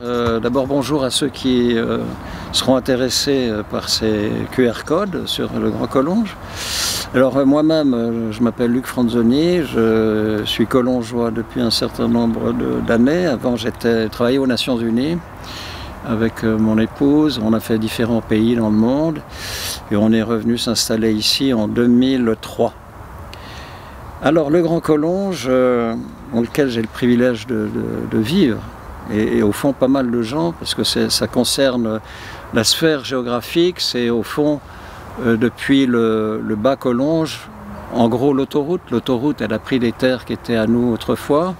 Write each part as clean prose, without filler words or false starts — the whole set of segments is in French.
D'abord bonjour à ceux qui seront intéressés par ces QR codes sur le Grand Collonges. Alors moi-même je m'appelle Luc Franzoni, je suis collongeois depuis un certain nombre d'années. Avant j'étais travaillé aux Nations Unies avec mon épouse, on a fait différents pays dans le monde et on est revenu s'installer ici en 2003. Alors le Grand Collonges, dans lequel j'ai le privilège de vivre, et au fond pas mal de gens, parce que ça concerne la sphère géographique, c'est au fond depuis le bas Collonges, en gros l'autoroute. L'autoroute elle a pris des terres qui étaient à nous autrefois,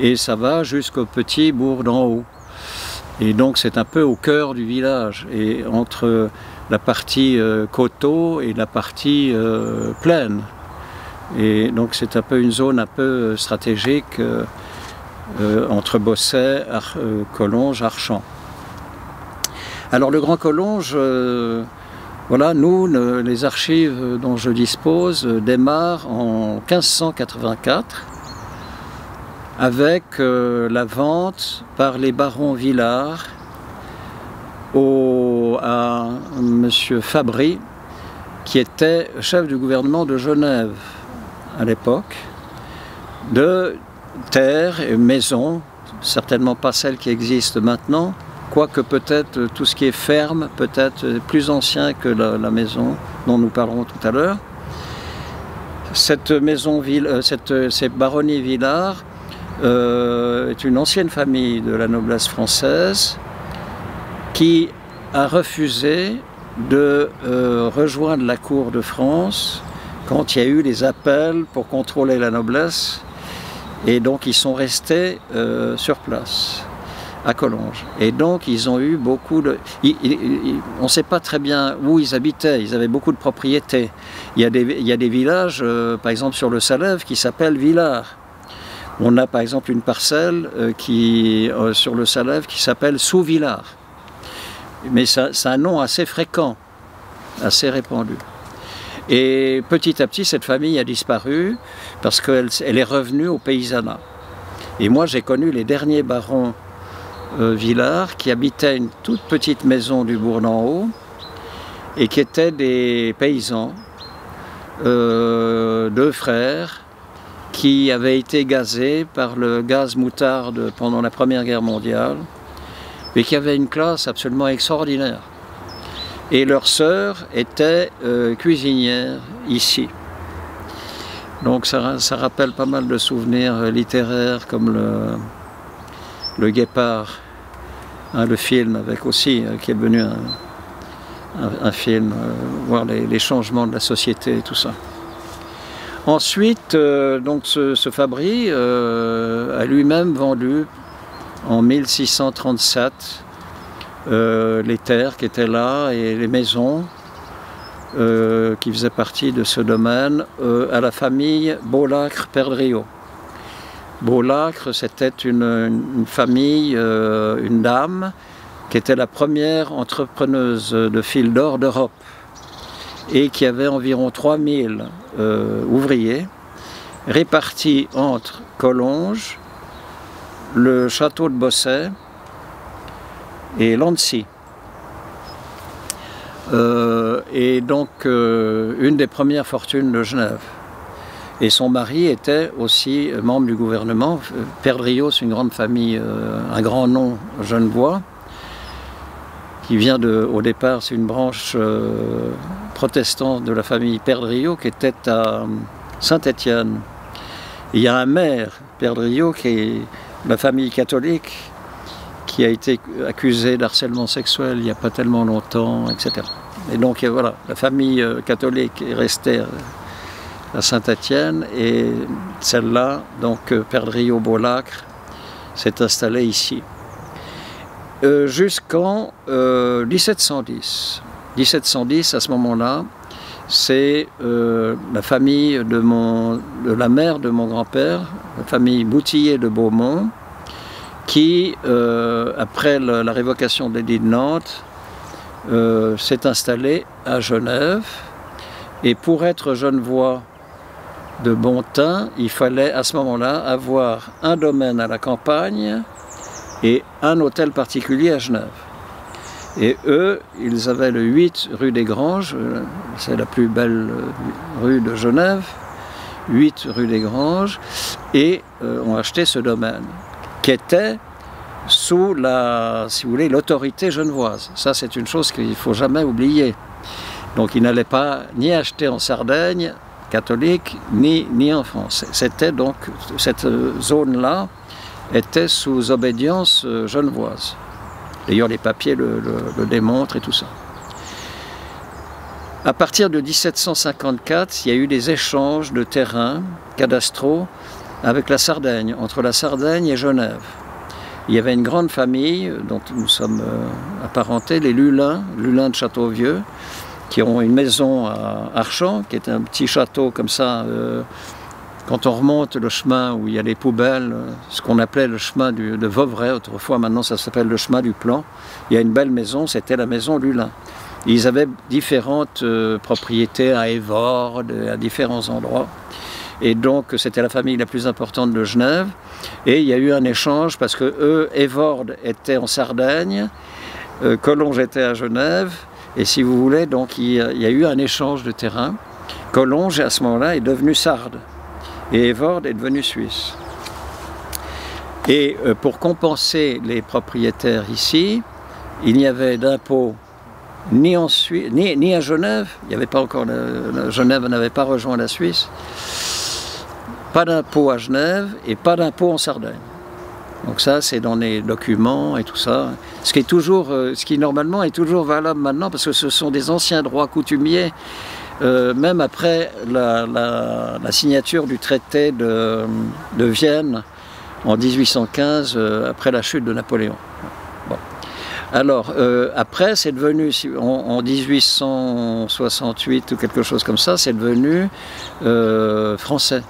et ça va jusqu'au petit bourg d'en haut. Et donc c'est un peu au cœur du village, et entre la partie coteau et la partie plaine. Et donc c'est un peu une zone un peu stratégique entre Bosset, Collonges, Archamps. Alors le Grand Collonges, voilà, nous, les archives dont je dispose démarrent en 1584 avec la vente par les barons Villars à M. Fabry, qui était chef du gouvernement de Genève à l'époque, de terres et maisons, certainement pas celles qui existent maintenant, quoique peut-être tout ce qui est ferme, peut-être plus ancien que la maison dont nous parlerons tout à l'heure. Cette baronnie Villars est une ancienne famille de la noblesse française qui a refusé de rejoindre la cour de France quand il y a eu les appels pour contrôler la noblesse, et donc ils sont restés sur place, à Collonges. Et donc ils ont eu beaucoup de... on ne sait pas très bien où ils habitaient, ils avaient beaucoup de propriétés. Il y a des villages, par exemple sur le Salève, qui s'appellent Villars. On a par exemple une parcelle sur le Salève qui s'appelle Sous-Villars. Mais c'est un nom assez fréquent, assez répandu. Et petit à petit, cette famille a disparu parce qu'elle est revenue au paysanat. Et moi, j'ai connu les derniers barons Villars qui habitaient une toute petite maison du bourg d'en haut et qui étaient des paysans, deux frères, qui avaient été gazés par le gaz moutarde pendant la Première Guerre mondiale et qui avaient une classe absolument extraordinaire. Et leur sœur était cuisinière ici. Donc ça rappelle pas mal de souvenirs littéraires comme le Guépard, hein, le film avec aussi, qui est devenu un film, voir les changements de la société et tout ça. Ensuite, donc ce Fabry a lui-même vendu en 1637 les terres qui étaient là et les maisons qui faisaient partie de ce domaine à la famille Baulacre-Perdriau. Baulacre, c'était une famille, une dame qui était la première entrepreneuse de fil d'or d'Europe et qui avait environ 3000 ouvriers répartis entre Collonges, le château de Bosset et Lancy. Et donc une des premières fortunes de Genève. Et son mari était aussi membre du gouvernement. Perdriau, c'est une grande famille, un grand nom genevois, qui vient au départ, c'est une branche protestante de la famille Perdriau qui était à Saint-Étienne. Il y a un maire, Perdriau, qui est la famille catholique, qui a été accusé d'harcèlement sexuel il n'y a pas tellement longtemps, etc. Et donc voilà, la famille catholique est restée à Saint-Étienne et celle-là, donc Perdriau-Baulacre, s'est installée ici. Jusqu'en 1710. 1710, à ce moment-là, c'est la famille de la mère de mon grand-père, la famille Boutillier de Beaumont, qui, après la révocation de l'édit de Nantes, s'est installée à Genève. Et pour être genevois de bon teint, il fallait à ce moment-là avoir un domaine à la campagne et un hôtel particulier à Genève. Et eux, ils avaient le 8 rue des Granges, c'est la plus belle rue de Genève, 8 rue des Granges, et ont acheté ce domaine, qui était sous la, si vous voulez, l'autorité genevoise. Ça, c'est une chose qu'il ne faut jamais oublier. Donc, ils n'allaient pas ni acheter en Sardaigne, catholique, ni en France. C'était donc, cette zone-là était sous obédience genevoise. D'ailleurs, les papiers le démontrent et tout ça. À partir de 1754, il y a eu des échanges de terrains cadastraux avec la Sardaigne, entre la Sardaigne et Genève. Il y avait une grande famille dont nous sommes apparentés, les Lulin de Châteauvieux, qui ont une maison à Archamps, qui est un petit château comme ça. Quand on remonte le chemin où il y a les poubelles, ce qu'on appelait le chemin de Vauvray, autrefois, maintenant ça s'appelle le chemin du Plan, il y a une belle maison, c'était la maison Lulin. Ils avaient différentes propriétés à Évorde, à différents endroits. Et donc c'était la famille la plus importante de Genève. Et il y a eu un échange parce que eux, Évorde était en Sardaigne, Collonges était à Genève. Et si vous voulez, donc il y a eu un échange de terrain. Collonges, à ce moment-là, est devenu sarde. Et Évorde est devenu suisse. Et pour compenser les propriétaires ici, il n'y avait d'impôt ni en Suisse, ni à Genève, il n'y avait pas encore, Genève n'avait pas rejoint la Suisse, pas d'impôt à Genève et pas d'impôt en Sardaigne. Donc ça, c'est dans les documents et tout ça. Ce qui normalement est toujours valable maintenant, parce que ce sont des anciens droits coutumiers, même après la signature du traité de Vienne en 1815, après la chute de Napoléon. Bon. Alors, après, c'est devenu, en 1868 ou quelque chose comme ça, c'est devenu français.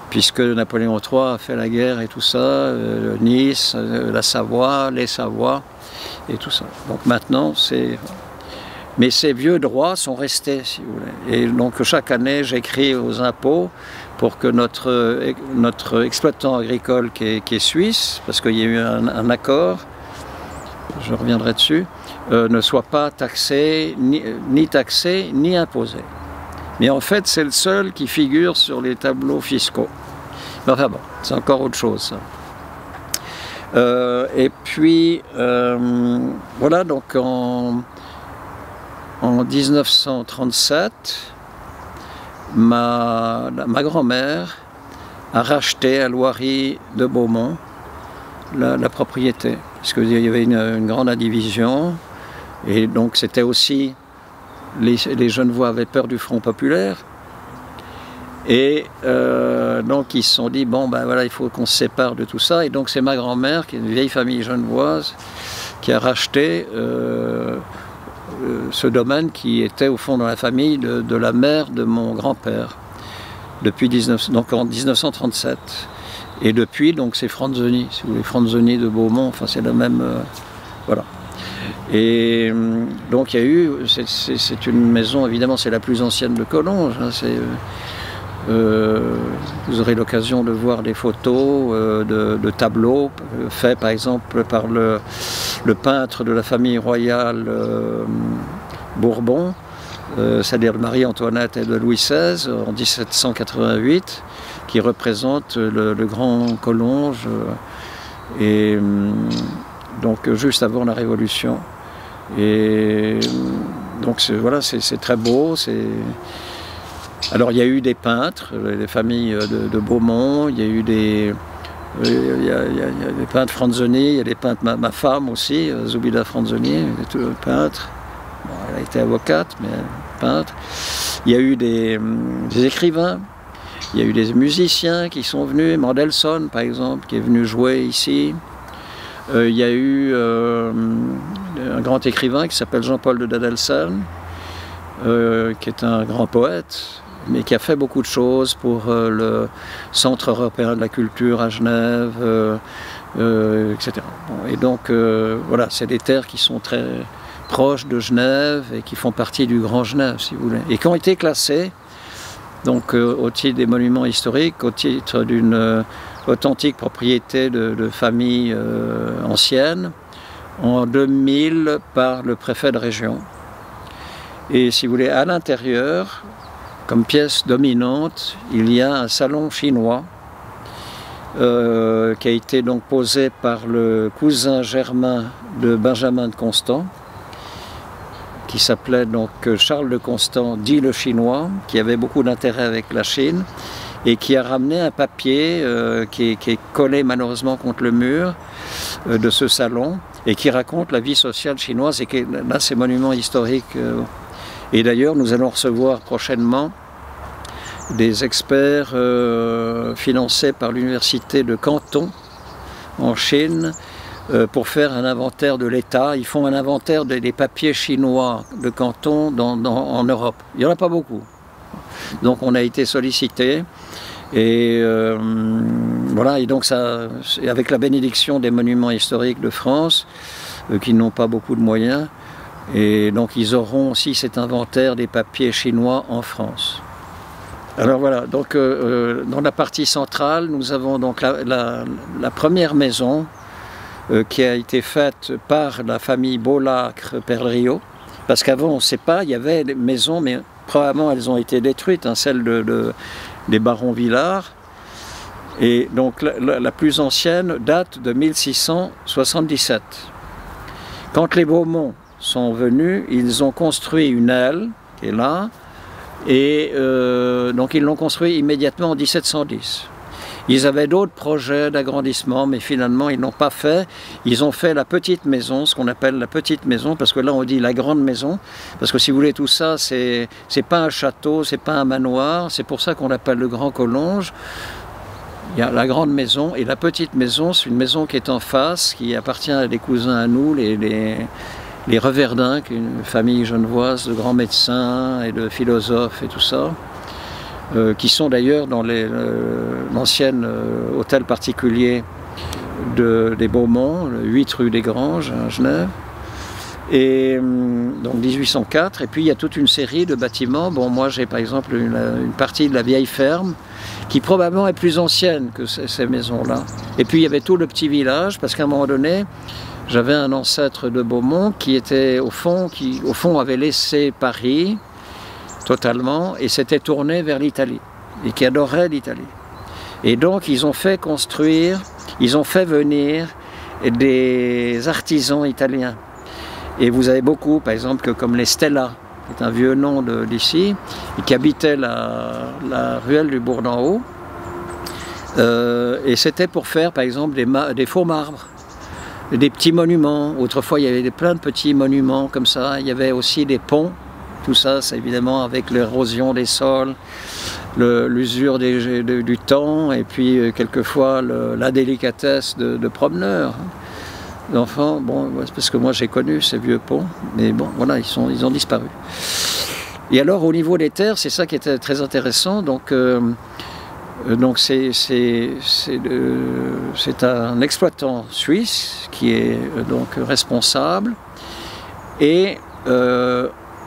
Puisque Napoléon III a fait la guerre et tout ça, Nice, la Savoie, les Savoies et tout ça. Donc maintenant, c'est... Mais ces vieux droits sont restés, si vous voulez. Et donc chaque année, j'écris aux impôts pour que notre exploitant agricole qui est suisse, parce qu'il y a eu un accord, je reviendrai dessus, ne soit pas taxé, ni taxé, ni imposé. Mais en fait, c'est le seul qui figure sur les tableaux fiscaux. Mais enfin bon, c'est encore autre chose. Et puis, voilà, donc en 1937, ma grand-mère a racheté à Loiry de Beaumont la propriété. Parce qu'il y avait une grande indivision. Et donc c'était aussi... Les Genevois avaient peur du Front populaire. Et donc ils se sont dit, bon ben voilà, il faut qu'on se sépare de tout ça. Et donc c'est ma grand-mère, qui est une vieille famille genevoise, qui a racheté ce domaine qui était au fond dans la famille de la mère de mon grand-père, donc en 1937. Et depuis, donc c'est Franzoni, si vous voulez, Franzoni de Beaumont, enfin c'est la même... voilà. Et donc il y a eu, c'est une maison, évidemment c'est la plus ancienne de Collonges, hein, vous aurez l'occasion de voir des photos de tableaux faits par exemple par le peintre de la famille royale Bourbon, c'est-à-dire de Marie-Antoinette et de Louis XVI en 1788, qui représente le grand Collonges, et donc juste avant la Révolution. Et donc voilà, c'est très beau. Alors il y a eu des peintres, les familles de Beaumont, il y a eu des peintres Franzoni, il y a des peintres, ma femme aussi, Zoubida Franzoni, peintre. Bon, elle a été avocate, mais peintre. Il y a eu des écrivains, il y a eu des musiciens qui sont venus, Mendelssohn par exemple, qui est venu jouer ici. Il y a eu un grand écrivain qui s'appelle Jean-Paul de Dadelsen, qui est un grand poète, mais qui a fait beaucoup de choses pour le Centre européen de la culture à Genève, etc. Bon, et donc, voilà, c'est des terres qui sont très proches de Genève et qui font partie du Grand Genève, si vous voulez, et qui ont été classées donc au titre des monuments historiques, au titre d'une authentique propriété de famille ancienne, en 2000 par le préfet de région. Et si vous voulez, à l'intérieur, comme pièce dominante, il y a un salon chinois qui a été donc posé par le cousin germain de Benjamin de Constant, qui s'appelait donc Charles de Constant, dit le Chinois, qui avait beaucoup d'intérêt avec la Chine, et qui a ramené un papier qui est collé malheureusement contre le mur de ce salon, et qui raconte la vie sociale chinoise, et qui là, ces monuments historiques. Et d'ailleurs, nous allons recevoir prochainement des experts financés par l'université de Canton, en Chine, pour faire un inventaire de l'État. Ils font un inventaire des papiers chinois de Canton en Europe. Il n'y en a pas beaucoup. Donc on a été sollicité. Et voilà, et donc ça, avec la bénédiction des monuments historiques de France, qui n'ont pas beaucoup de moyens, et donc ils auront aussi cet inventaire des papiers chinois en France. Alors voilà, donc dans la partie centrale, nous avons donc la première maison qui a été faite par la famille Beaulacre-Perlerio, parce qu'avant on ne sait pas, il y avait des maisons, mais probablement elles ont été détruites, hein, celles des barons Villars. Et donc la plus ancienne date de 1677. Quand les Beaumont sont venus, ils ont construit une aile qui est là, et donc ils l'ont construit immédiatement en 1710. Ils avaient d'autres projets d'agrandissement, mais finalement ils n'ont pas fait. Ils ont fait la petite maison, ce qu'on appelle la petite maison, parce que là on dit la grande maison, parce que si vous voulez tout ça, c'est pas un château, c'est pas un manoir, c'est pour ça qu'on l'appelle le Grand Collonges. Il y a la grande maison et la petite maison, c'est une maison qui est en face, qui appartient à des cousins à nous, les Reverdin, qui est une famille genevoise de grands médecins et de philosophes et tout ça. Qui sont d'ailleurs dans l'ancien hôtel particulier des Beaumont, le 8 rue des Granges à Genève, et donc 1804. Et puis il y a toute une série de bâtiments. Bon, moi j'ai par exemple une partie de la vieille ferme qui probablement est plus ancienne que ces maisons-là. Et puis il y avait tout le petit village, parce qu'à un moment donné, j'avais un ancêtre de Beaumont qui était au fond avait laissé Paris totalement, et s'était tourné vers l'Italie, et qui adorait l'Italie. Et donc ils ont fait construire, ils ont fait venir des artisans italiens. Et vous avez beaucoup, par exemple, comme les Stella, qui est un vieux nom d'ici, et qui habitait la ruelle du Bourg d'en Haut. Et c'était pour faire, par exemple, des faux marbres, des petits monuments. Autrefois, il y avait plein de petits monuments comme ça. Il y avait aussi des ponts. Tout ça, c'est évidemment avec l'érosion des sols, l'usure du temps, et puis quelquefois l'indélicatesse de promeneurs, d'enfants. Bon, parce que moi j'ai connu ces vieux ponts, mais bon, voilà, ils ont disparu. Et alors au niveau des terres, c'est ça qui était très intéressant. Donc c'est un exploitant suisse qui est donc responsable, et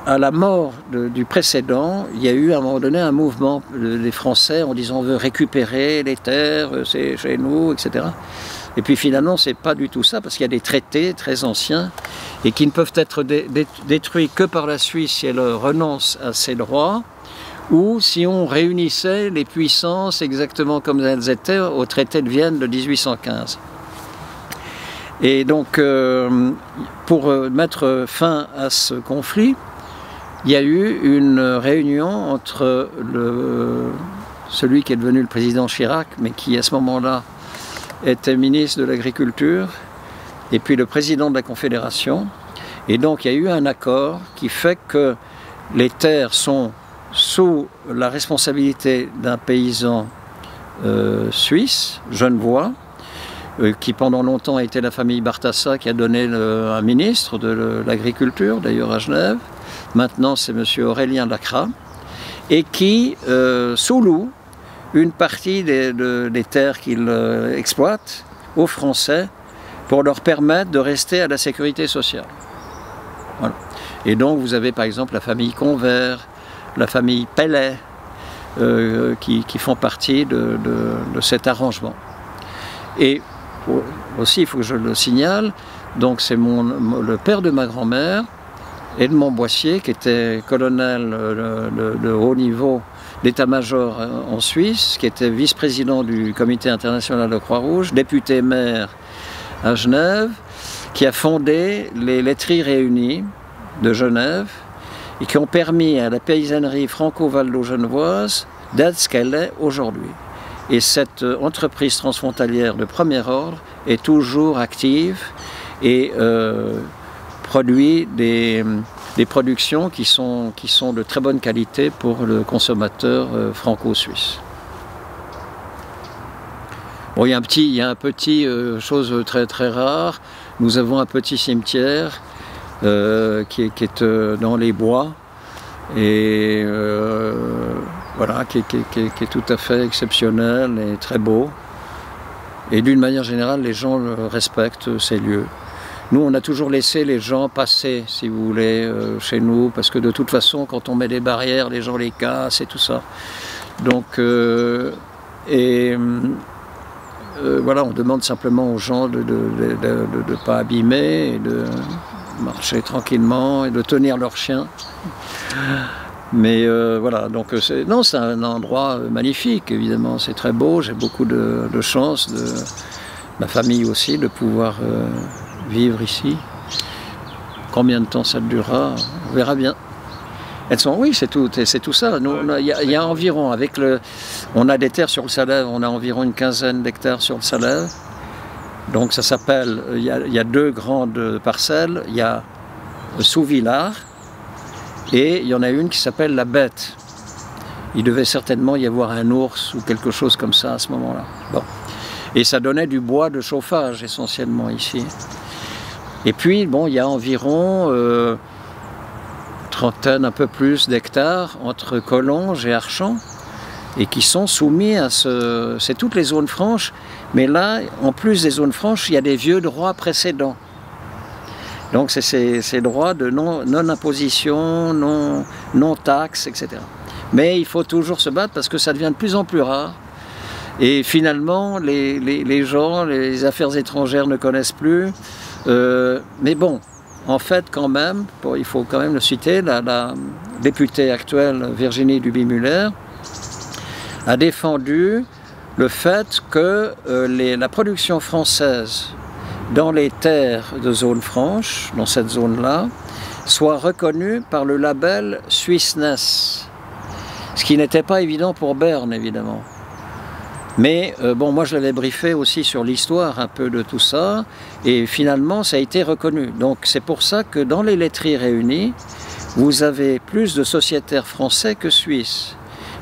à la mort du précédent, il y a eu à un moment donné un mouvement des Français en disant on veut récupérer les terres, c'est chez nous, etc. Et puis finalement, c'est pas du tout ça, parce qu'il y a des traités très anciens et qui ne peuvent être détruits que par la Suisse si elle renonce à ses droits, ou si on réunissait les puissances exactement comme elles étaient au traité de Vienne de 1815. Et donc, pour mettre fin à ce conflit, il y a eu une réunion entre celui qui est devenu le président Chirac, mais qui à ce moment-là était ministre de l'Agriculture, et puis le président de la Confédération. Et donc il y a eu un accord qui fait que les terres sont sous la responsabilité d'un paysan suisse, genevois, qui pendant longtemps a été la famille Bartassa, qui a donné un ministre de l'Agriculture, d'ailleurs à Genève. Maintenant, c'est M. Aurélien Lacrat, et qui sous-loue une partie des terres qu'il exploite aux Français pour leur permettre de rester à la sécurité sociale. Voilà. Et donc, vous avez par exemple la famille Convert, la famille Pellet, qui font partie de cet arrangement. Et aussi, il faut que je le signale, donc c'est le père de ma grand-mère, Edmond Boissier, qui était colonel de haut niveau d'état-major en Suisse, qui était vice-président du Comité international de Croix-Rouge, député maire à Genève, qui a fondé les laiteries réunies de Genève et qui ont permis à la paysannerie franco-valdo-genevoise d'être ce qu'elle est aujourd'hui. Et cette entreprise transfrontalière de premier ordre est toujours active et produit des productions qui sont de très bonne qualité pour le consommateur franco-suisse. Bon, il y a un petit chose très très rare. Nous avons un petit cimetière qui est dans les bois et voilà, qui est tout à fait exceptionnel et très beau. Et d'une manière générale, les gens respectent ces lieux. Nous, on a toujours laissé les gens passer, si vous voulez, chez nous, parce que de toute façon, quand on met des barrières, les gens les cassent et tout ça. Donc, voilà, on demande simplement aux gens de ne pas abîmer, et de marcher tranquillement et de tenir leurs chiens. Mais voilà, donc c'est un endroit magnifique, évidemment, c'est très beau, j'ai beaucoup de chance, ma famille aussi, de pouvoir vivre ici. Combien de temps ça durera, on verra bien. Oui, c'est tout ça. Il y a environ, on a des terres sur le Salève, on a environ une quinzaine d'hectares sur le Salève. Donc ça s'appelle, il y a deux grandes parcelles, il y a Souvillard et il y en a une qui s'appelle La Bête. Il devait certainement y avoir un ours ou quelque chose comme ça à ce moment-là. Bon. Et ça donnait du bois de chauffage essentiellement ici. Et puis, bon, il y a environ trentaine, un peu plus d'hectares entre Collonges et Archamps et qui sont soumis à c'est toutes les zones franches, mais là, en plus des zones franches, il y a des vieux droits précédents. Donc c'est ces droits de non-imposition, non-taxe, etc. Mais il faut toujours se battre parce que ça devient de plus en plus rare. Et finalement, les gens, les affaires étrangères ne connaissent plus. Mais bon, en fait, quand même, il faut quand même le citer, la députée actuelle, Virginie Duby-Muller, a défendu le fait que la production française dans les terres de zone franche, dans cette zone-là, soit reconnue par le label Swissness. Ce qui n'était pas évident pour Berne, évidemment. Mais bon, moi je l'avais briefé aussi sur l'histoire un peu de tout ça, et finalement ça a été reconnu. Donc c'est pour ça que dans les laiteries réunies, vous avez plus de sociétaires français que suisses.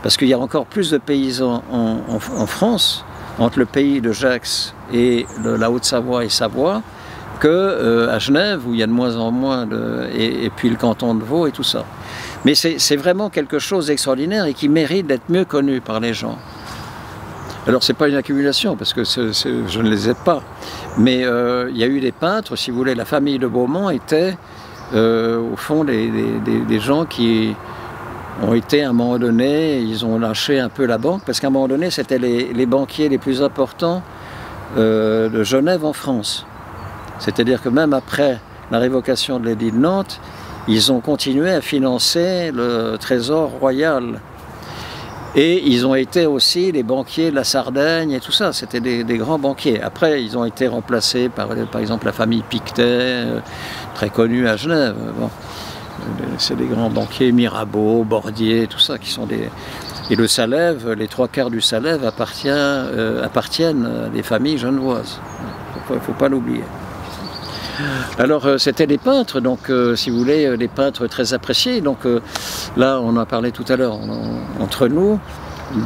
Parce qu'il y a encore plus de paysans en France, entre le pays de Gex et la Haute-Savoie et Savoie, qu'à Genève, où il y a de moins en moins, et puis le canton de Vaud et tout ça. Mais c'est vraiment quelque chose d'extraordinaire et qui mérite d'être mieux connu par les gens. Alors c'est pas une accumulation, parce que je ne les ai pas, mais il y a eu des peintres, si vous voulez, la famille de Beaumont était au fond des gens qui ont été à un moment donné, ils ont lâché un peu la banque, parce qu'à un moment donné c'était les banquiers les plus importants de Genève en France. C'est-à-dire que même après la révocation de l'édit de Nantes, ils ont continué à financer le trésor royal. Et ils ont été aussi les banquiers de la Sardaigne et tout ça, c'était des grands banquiers. Après, ils ont été remplacés par exemple, la famille Pictet, très connue à Genève. Bon. C'est des grands banquiers, Mirabeau, Bordier, tout ça, qui sont des... Et le Salève, les trois quarts du Salève appartiennent à des familles genevoises. Il ne faut pas l'oublier. Alors c'était des peintres, donc si vous voulez, des peintres très appréciés. Donc là, on en parlait tout à l'heure entre nous,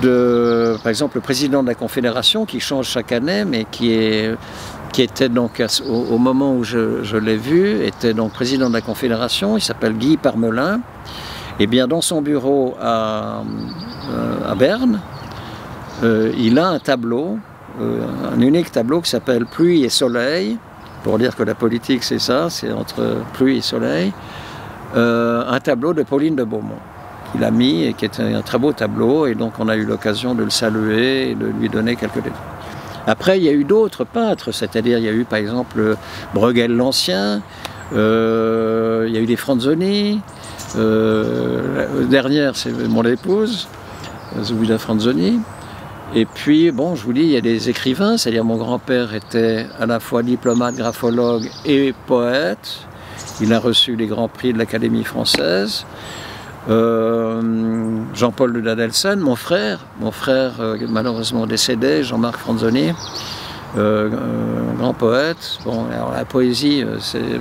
par exemple le président de la Confédération qui change chaque année, mais qui était donc au moment où je l'ai vu, était donc président de la Confédération. Il s'appelle Guy Parmelin. Et bien dans son bureau à Berne, il a un tableau, un unique tableau qui s'appelle Pluie et Soleil. Pour dire que la politique c'est ça, c'est entre pluie et soleil, un tableau de Pauline de Beaumont. qu'il a mis et qui était un très beau tableau, et donc on a eu l'occasion de le saluer et de lui donner quelques détails. Après, il y a eu d'autres peintres, c'est-à-dire il y a eu par exemple Bruegel l'Ancien, il y a eu des Franzoni, la dernière c'est mon épouse, Zubida Franzoni, et puis bon, je vous dis, il y a des écrivains, c'est-à-dire mon grand-père était à la fois diplomate, graphologue et poète, il a reçu les grands prix de l'Académie française. Jean-Paul de Dadelsen, mon frère malheureusement décédé, Jean-Marc Franzoni, grand poète. Bon, alors la poésie,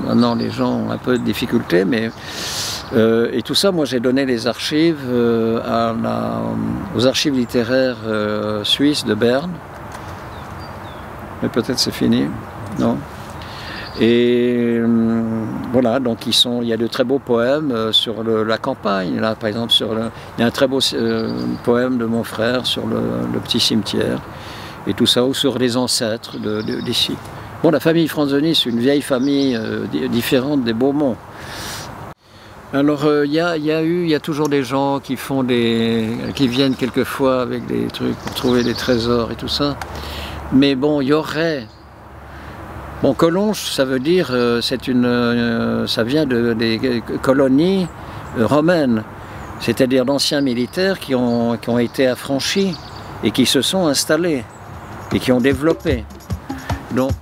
maintenant les gens ont un peu de difficulté, mais et tout ça, moi j'ai donné les archives aux archives littéraires suisses de Berne. Mais peut-être c'est fini, non? Et voilà, donc il y a de très beaux poèmes sur la campagne. Là, par exemple, il y a un très beau poème de mon frère sur le petit cimetière, et tout ça, ou sur les ancêtres d'ici. Bon, la famille Franzoni, c'est une vieille famille différente des Beaumont. Alors, il y a toujours des gens qui viennent quelquefois avec des trucs pour trouver des trésors et tout ça. Mais bon, il y aurait... Bon, Collonges, ça veut dire, ça vient des colonies romaines, c'est-à-dire d'anciens militaires qui ont été affranchis et qui se sont installés et qui ont développé. Donc,